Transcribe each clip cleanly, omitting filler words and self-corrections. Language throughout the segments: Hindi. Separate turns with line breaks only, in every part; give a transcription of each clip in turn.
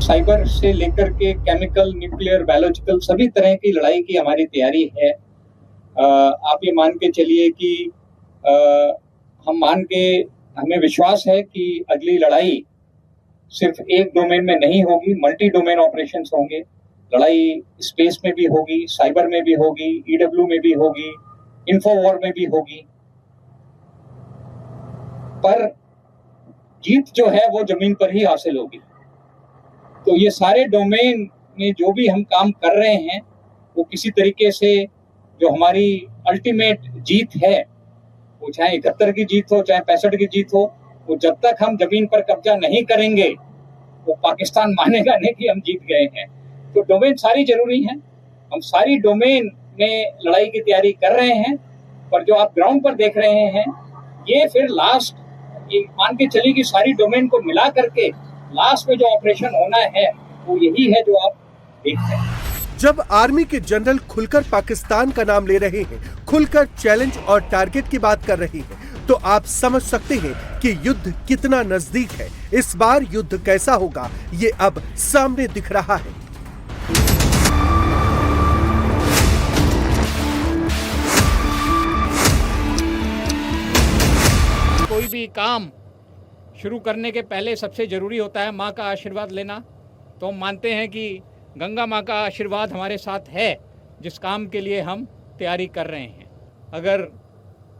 साइबर से लेकर के केमिकल, न्यूक्लियर, बायोलॉजिकल सभी तरह की लड़ाई की हमारी तैयारी है। आप ये मान के चलिए कि हमें विश्वास है कि अगली लड़ाई सिर्फ एक डोमेन में नहीं होगी, मल्टी डोमेन ऑपरेशंस होंगे। लड़ाई स्पेस में भी होगी, साइबर में भी होगी, ईडब्ल्यू में भी होगी, इन्फोवॉर में भी होगी। पर जीत जो है वो जमीन पर ही हासिल होगी। तो ये सारे डोमेन में जो भी हम काम कर रहे हैं वो किसी तरीके से जो हमारी अल्टीमेट जीत है, वो चाहे 71 की जीत हो, चाहे 65 की जीत हो, वो जब तक हम जमीन पर कब्जा नहीं करेंगे वो पाकिस्तान मानेगा नहीं कि हम जीत गए हैं। तो डोमेन सारी जरूरी हैं, हम सारी डोमेन में लड़ाई की तैयारी कर रहे हैं। पर जो आप ग्राउंड पर देख रहे हैं ये फिर लास्ट, ये मान के चलिए कि सारी डोमेन को मिला करके लास्ट में जो ऑपरेशन होना है वो यही है जो आप देख रहे हैं।
जब आर्मी के जनरल खुलकर पाकिस्तान का नाम ले रहे हैं, खुलकर चैलेंज और टारगेट की बात कर रहे हैं, तो आप समझ सकते हैं कि युद्ध कितना नजदीक है। इस बार युद्ध कैसा होगा ये अब सामने दिख रहा है।
कोई भी काम शुरू करने के पहले सबसे ज़रूरी होता है माँ का आशीर्वाद लेना। तो हम मानते हैं कि गंगा माँ का आशीर्वाद हमारे साथ है जिस काम के लिए हम तैयारी कर रहे हैं। अगर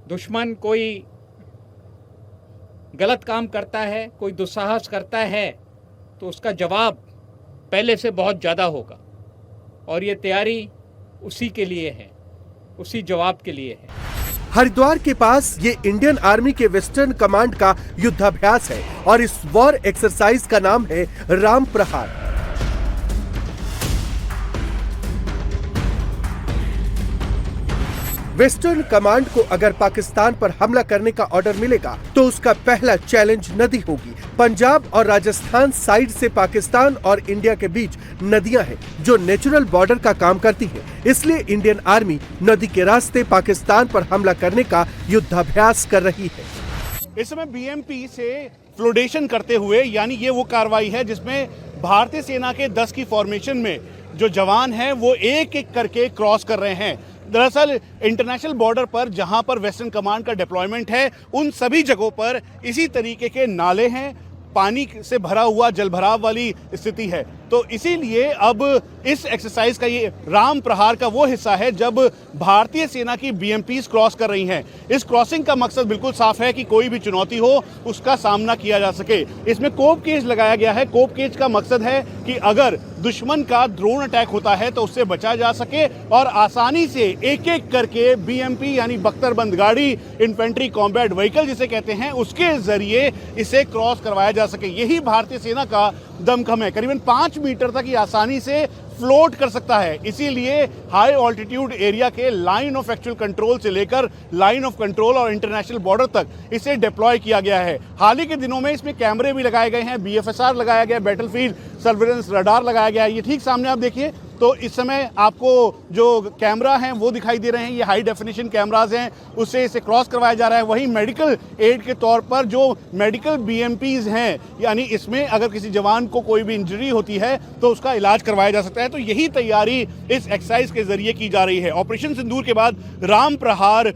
दुश्मन कोई गलत काम करता है, कोई दुस्साहस करता है, तो उसका जवाब पहले से बहुत ज़्यादा होगा। और ये तैयारी उसी के लिए है, उसी जवाब के लिए है।
हरिद्वार के पास ये इंडियन आर्मी के वेस्टर्न कमांड का युद्धाभ्यास है और इस वॉर एक्सरसाइज का नाम है राम प्रहार। वेस्टर्न कमांड को अगर पाकिस्तान पर हमला करने का ऑर्डर मिलेगा तो उसका पहला चैलेंज नदी होगी। पंजाब और राजस्थान साइड से पाकिस्तान और इंडिया के बीच नदियां हैं जो नेचुरल बॉर्डर का काम करती हैं। इसलिए इंडियन आर्मी नदी के रास्ते पाकिस्तान पर हमला करने का युद्धाभ्यास कर रही है।
इस समय बीएमपी से फ्लोटेशन करते हुए, यानी ये वो कार्रवाई है जिसमें भारतीय सेना के 10 की फॉर्मेशन में जो जवान हैं वो एक एक करके क्रॉस कर रहे हैं। दरअसल इंटरनेशनल बॉर्डर पर जहां पर वेस्टर्न कमांड का डिप्लॉयमेंट है उन सभी जगहों पर इसी तरीके के नाले हैं, पानी से भरा हुआ जलभराव वाली स्थिति है। तो इसीलिए अब इस एक्सरसाइज का ये राम प्रहार का वो हिस्सा है जब भारतीय सेना की बीएमपीज क्रॉस कर रही हैं। इस क्रॉसिंग का मकसद बिल्कुल साफ है कि कोई भी चुनौती हो उसका सामना किया जा सके। इसमें कोप केज लगाया गया है। कोप केज का मकसद है कि अगर दुश्मन का ड्रोन अटैक होता है तो उससे बचा जा सके और आसानी से एक एक करके बीएमपी यानी बख्तरबंद गाड़ी, इन्फेंट्री कॉम्बैट व्हीकल जिसे कहते हैं, उसके जरिए इसे क्रॉस करवाया जा सके। यही भारतीय सेना का दमखम है। करीबन 5 मीटर तक ये आसानी से फ्लोट कर सकता है। इसीलिए हाई ऑल्टीट्यूड एरिया के लाइन ऑफ एक्चुअल कंट्रोल से लेकर लाइन ऑफ कंट्रोल और इंटरनेशनल बॉर्डर तक इसे डिप्लॉय किया गया है। हाल ही के दिनों में इसमें कैमरे भी लगाए गए हैं, बीएफएसआर लगाया गया, बैटलफील्ड सर्विलेंस रडार लगाया गया है। ये ठीक सामने आप देखिए तो इस समय आपको जो कैमरा हैं वो दिखाई दे रहे हैं। ये हाई डेफिनेशन कैमराज हैं, उससे इसे क्रॉस करवाया जा रहा है। वहीं मेडिकल एड के तौर पर जो मेडिकल बीएमपीज हैं, यानी इसमें अगर किसी जवान को कोई भी इंजरी होती है तो उसका इलाज करवाया जा सकता है। तो यही तैयारी इस एक्सरसाइज के जरिए की जा रही है। ऑपरेशन सिंदूर के बाद राम प्रहार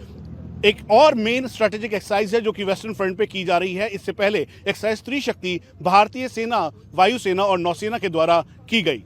एक और मेन स्ट्रेटेजिक एक्सरसाइज है जो कि वेस्टर्न फ्रंट पे की जा रही है। इससे पहले एक्सरसाइज स्त्री शक्ति भारतीय सेना, वायुसेना और नौसेना के द्वारा की गई।